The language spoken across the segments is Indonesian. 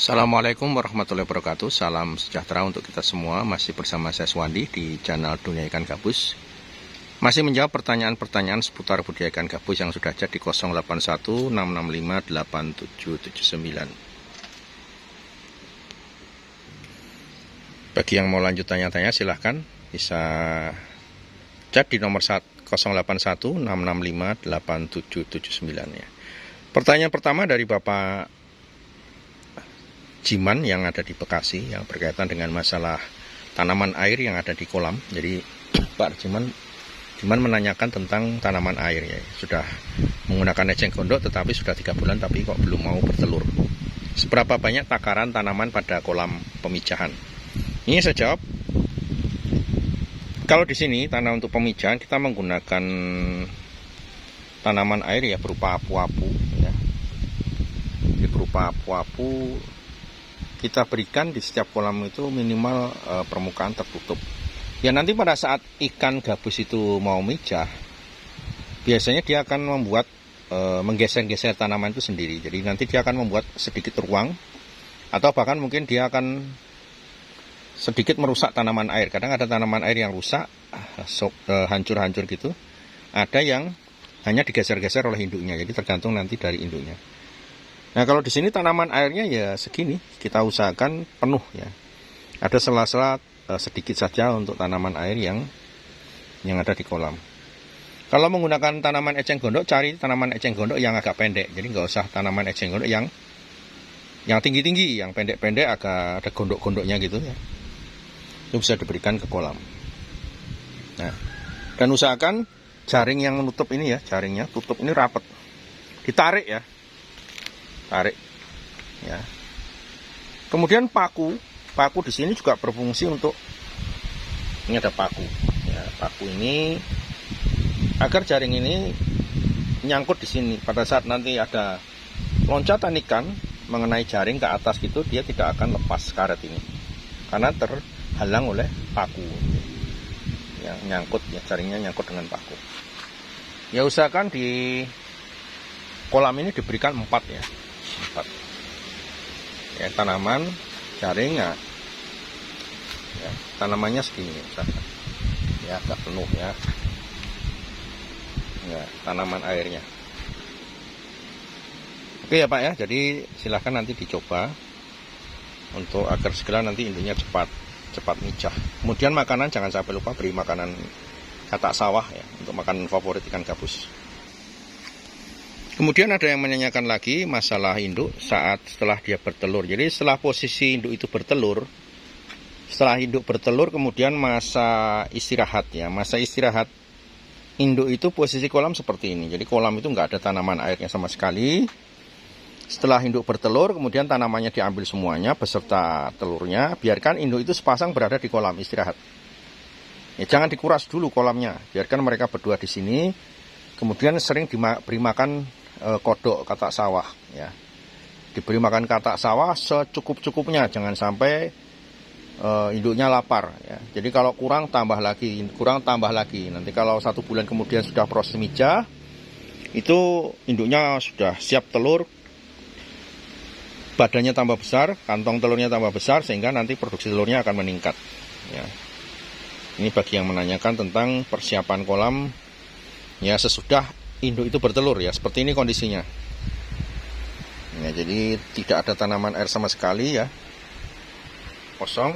Assalamualaikum warahmatullahi wabarakatuh. Salam sejahtera untuk kita semua. Masih bersama saya Swandi di channel Dunia Ikan Gabus. Masih menjawab pertanyaan-pertanyaan seputar budidaya ikan gabus yang sudah chat di 0816658779. Bagi yang mau lanjut tanya-tanya silahkan bisa chat di nomor 0816658779 ya. Pertanyaan pertama dari Bapak Jiman yang ada di Bekasi yang berkaitan dengan masalah tanaman air yang ada di kolam. Jadi Pak Jiman menanyakan tentang tanaman air ya. Sudah menggunakan eceng gondok tetapi sudah 3 bulan tapi kok belum mau bertelur. Seberapa banyak takaran tanaman pada kolam pemijahan? Ini saya jawab. Kalau di sini tanah untuk pemijahan kita menggunakan tanaman air ya berupa apu-apu ya. Jadi berupa apu-apu kita berikan di setiap kolam itu minimal permukaan tertutup. Ya nanti pada saat ikan gabus itu mau mijah, biasanya dia akan membuat menggeser-geser tanaman itu sendiri. Jadi nanti dia akan membuat sedikit ruang, atau bahkan mungkin dia akan sedikit merusak tanaman air. Kadang ada tanaman air yang rusak, hancur-hancur gitu. Ada yang hanya digeser-geser oleh induknya. Jadi tergantung nanti dari induknya. Nah kalau di sini tanaman airnya ya segini, kita usahakan penuh ya. Ada sela-sela sedikit saja untuk tanaman air yang ada di kolam. Kalau menggunakan tanaman eceng gondok, cari tanaman eceng gondok yang agak pendek. Jadi nggak usah tanaman eceng gondok yang tinggi-tinggi, yang pendek-pendek agak ada gondok-gondoknya gitu ya. Itu bisa diberikan ke kolam. Nah, dan usahakan jaring yang menutup ini ya, jaringnya tutup ini rapat, ditarik ya. Tarik ya. Kemudian paku di sini juga berfungsi untuk ini ada paku ya, paku ini agar jaring ini nyangkut di sini. Pada saat nanti ada loncatan ikan mengenai jaring ke atas gitu, dia tidak akan lepas karet ini karena terhalang oleh paku yang nyangkut ya, jaringnya nyangkut dengan paku. Ya usahakan di kolam ini diberikan 4 ya. 4 ya, tanaman jaringnya ya, tanamannya segini ya, agak penuh ya, tanaman airnya. Oke ya Pak ya, jadi silahkan nanti dicoba untuk agar segera nanti induknya cepat mijah. Kemudian makanan jangan sampai lupa beri makanan katak sawah ya, untuk makanan favorit ikan gabus. Kemudian ada yang menanyakan lagi masalah induk setelah dia bertelur. Jadi setelah posisi induk itu bertelur, setelah induk bertelur kemudian masa istirahat ya. Masa istirahat induk itu posisi kolam seperti ini. Jadi kolam itu nggak ada tanaman airnya sama sekali. Setelah induk bertelur kemudian tanamannya diambil semuanya beserta telurnya. Biarkan induk itu sepasang berada di kolam istirahat. Ya, jangan dikuras dulu kolamnya. Biarkan mereka berdua di sini. Kemudian sering diberi makan kodok katak sawah ya, diberi makan katak sawah secukup-cukupnya, jangan sampai induknya lapar ya. Jadi kalau kurang tambah lagi, nanti kalau 1 bulan kemudian sudah proses mijah, itu induknya sudah siap telur, badannya tambah besar, kantong telurnya tambah besar, sehingga nanti produksi telurnya akan meningkat ya. Ini bagi yang menanyakan tentang persiapan kolam ya sesudah induk itu bertelur ya, seperti ini kondisinya ya. Jadi tidak ada tanaman air sama sekali ya, kosong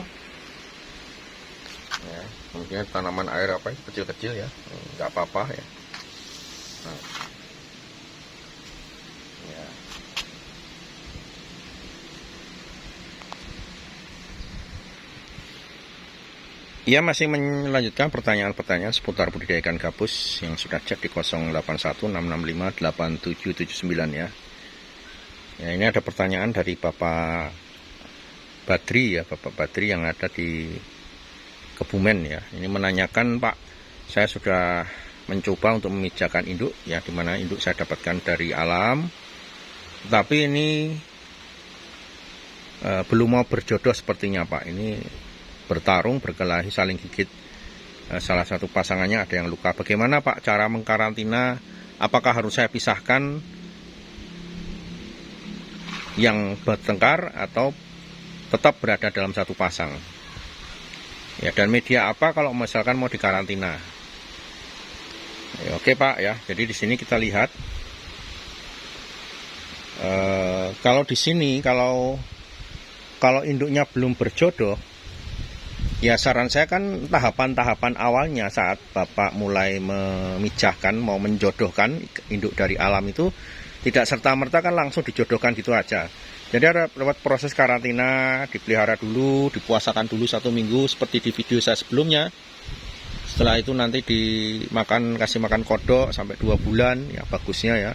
ya. Kemudian tanaman air apa itu kecil-kecil ya, nggak apa-apa ya. Nah, ya. Ia masih melanjutkan pertanyaan-pertanyaan seputar budidaya ikan gabus yang sudah chat di 0816658779 ya. Ya, ini ada pertanyaan dari Bapak Badri ya, Bapak Badri yang ada di Kebumen ya. Ini menanyakan, Pak, saya sudah mencoba untuk memijahkan induk ya, dimana induk saya dapatkan dari alam, tapi ini belum mau berjodoh sepertinya, Pak. Ini bertarung, berkelahi, saling gigit. Salah satu pasangannya ada yang luka. Bagaimana Pak cara mengkarantina? Apakah harus saya pisahkan yang bertengkar atau tetap berada dalam satu pasang. Ya, dan media apa kalau misalkan mau dikarantina? Ya, oke Pak ya. Jadi di sini kita lihat kalau di sini kalau induknya belum berjodoh, ya saran saya kan tahapan-tahapan awalnya saat Bapak mulai memijahkan, mau menjodohkan induk dari alam itu tidak serta-merta kan langsung dijodohkan gitu aja. Jadi ada lewat proses karantina, dipelihara dulu, dipuasakan dulu 1 minggu seperti di video saya sebelumnya. Setelah itu nanti kasih makan kodok sampai 2 bulan, ya bagusnya ya.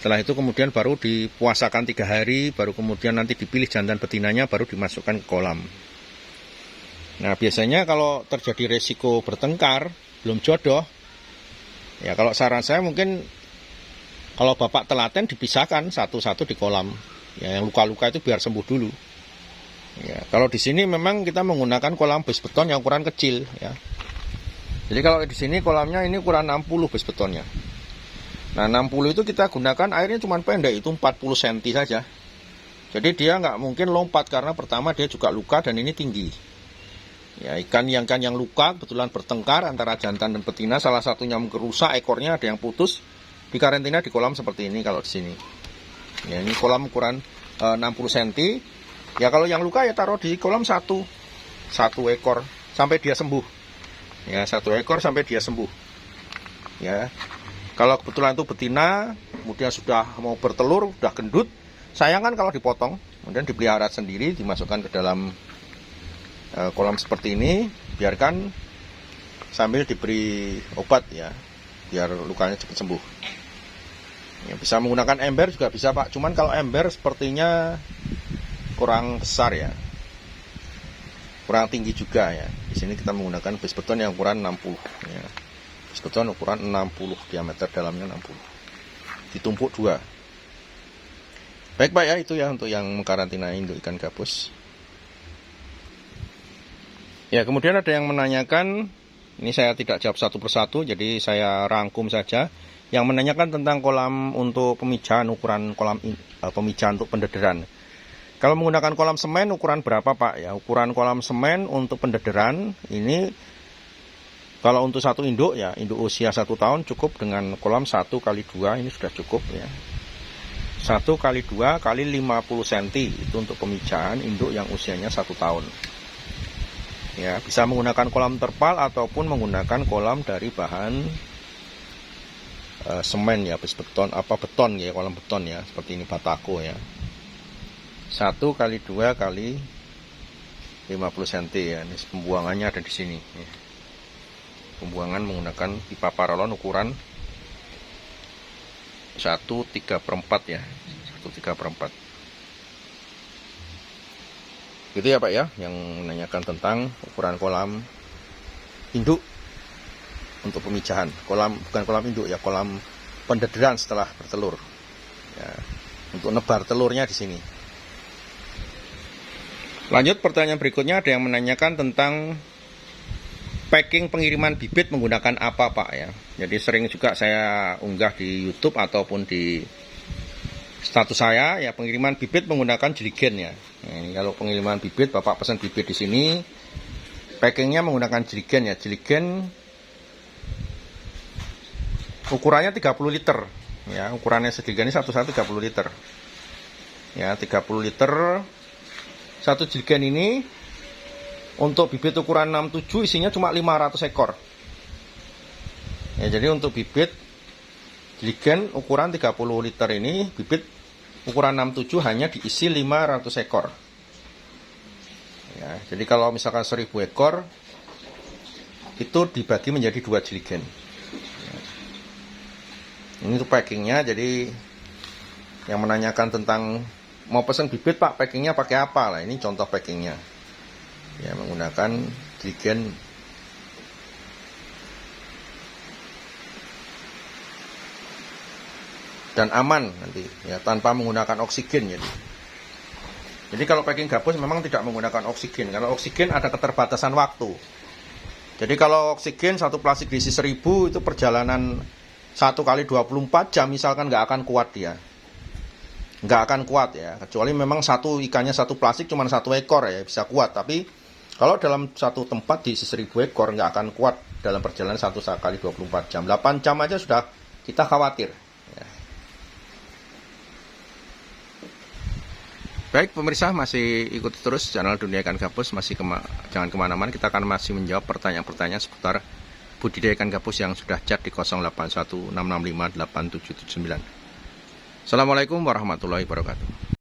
Setelah itu kemudian baru dipuasakan 3 hari, baru kemudian nanti dipilih jantan betinanya, baru dimasukkan ke kolam. Nah biasanya kalau terjadi resiko bertengkar, belum jodoh, ya kalau saran saya mungkin kalau Bapak telaten dipisahkan satu-satu di kolam. Ya yang luka-luka itu biar sembuh dulu. Ya kalau di sini memang kita menggunakan kolam base beton yang ukuran kecil ya. Jadi kalau di sini kolamnya ini ukuran 60 base betonnya. Nah 60 itu kita gunakan airnya cuma pendek, itu 40 cm saja. Jadi dia nggak mungkin lompat karena pertama dia juga luka dan ini tinggi. Ya ikan yang luka kebetulan bertengkar antara jantan dan betina, salah satunya merusak ekornya, ada yang putus, dikarantina di kolam seperti ini kalau di sini. Ya ini kolam ukuran 60 cm. Ya kalau yang luka ya taruh di kolam satu ekor sampai dia sembuh. Ya 1 ekor sampai dia sembuh. Ya. Kalau kebetulan itu betina, kemudian sudah mau bertelur, sudah gendut, sayang kan kalau dipotong, kemudian dipelihara sendiri, dimasukkan ke dalam kolam seperti ini, biarkan sambil diberi obat ya, biar lukanya cepat sembuh. Ya, bisa menggunakan ember juga bisa Pak, cuman kalau ember sepertinya kurang besar ya, kurang tinggi juga ya. Di sini kita menggunakan base beton yang ukuran 60 ya. Base beton ukuran 60, diameter dalamnya 60. Ditumpuk 2. Baik Pak ya, itu ya untuk yang mengkarantina induk ikan gabus. Ya, kemudian ada yang menanyakan, ini saya tidak jawab satu persatu, jadi saya rangkum saja. Yang menanyakan tentang kolam untuk pemijahan, ukuran kolam pemijahan untuk pendederan. Kalau menggunakan kolam semen ukuran berapa Pak? Ya, ukuran kolam semen untuk pendederan ini kalau untuk satu induk ya, induk usia 1 tahun cukup dengan kolam 1x2, ini sudah cukup ya. 1x2 kali 50 cm itu untuk pemijahan induk yang usianya 1 tahun. Ya, bisa menggunakan kolam terpal ataupun menggunakan kolam dari bahan semen ya, beton beton ya, kolam beton ya, seperti ini batako ya. 1x2 kali 50 cm ya. Ini pembuangannya ada di sini ya. Pembuangan menggunakan pipa paralon ukuran 1/3/4 ya, 1/3/4. Gitu ya Pak ya, yang menanyakan tentang ukuran kolam induk untuk pemijahan. Bukan kolam induk ya, kolam pendederan setelah bertelur. Ya, untuk nebar telurnya di sini. Lanjut pertanyaan berikutnya, ada yang menanyakan tentang packing pengiriman bibit menggunakan apa Pak ya. Jadi sering juga saya unggah di YouTube ataupun di status saya ya, pengiriman bibit menggunakan jeligen ya. Nah, ini kalau pengiriman bibit, Bapak pesan bibit di sini, packingnya menggunakan jeligen ya. Jeligen ukurannya 30 liter ya, ukurannya jeligen ini satu-satu 30 liter ya, 30 liter satu jeligen ini. Untuk bibit ukuran 67 isinya cuma 500 ekor. Ya, jadi untuk bibit jeligen ukuran 30 liter ini, bibit ukuran 67 hanya diisi 500 ekor. Ya, jadi kalau misalkan 1000 ekor itu dibagi menjadi 2 jeligen. Ya. Ini untuk packingnya. Jadi yang menanyakan tentang mau pesan bibit Pak, packingnya pakai apa lah, ini contoh packingnya. Ya, menggunakan jeligen dan aman nanti ya, tanpa menggunakan oksigen ya. Jadi kalau packing gabus memang tidak menggunakan oksigen, karena oksigen ada keterbatasan waktu. Jadi kalau oksigen satu plastik diisi 1000 itu perjalanan 1 kali 24 jam misalkan nggak akan kuat dia. nggak akan kuat ya, kecuali memang satu ikannya satu plastik cuma 1 ekor ya bisa kuat, tapi kalau dalam satu tempat diisi 1000 ekor nggak akan kuat dalam perjalanan 1 kali 24 jam. 8 jam aja sudah kita khawatir ya. Baik pemirsa, masih ikuti terus channel Dunia Ikan Gabus, jangan kemana-mana, kita akan masih menjawab pertanyaan-pertanyaan seputar budidaya ikan gabus yang sudah chat di 0816658779. Assalamualaikum warahmatullahi wabarakatuh.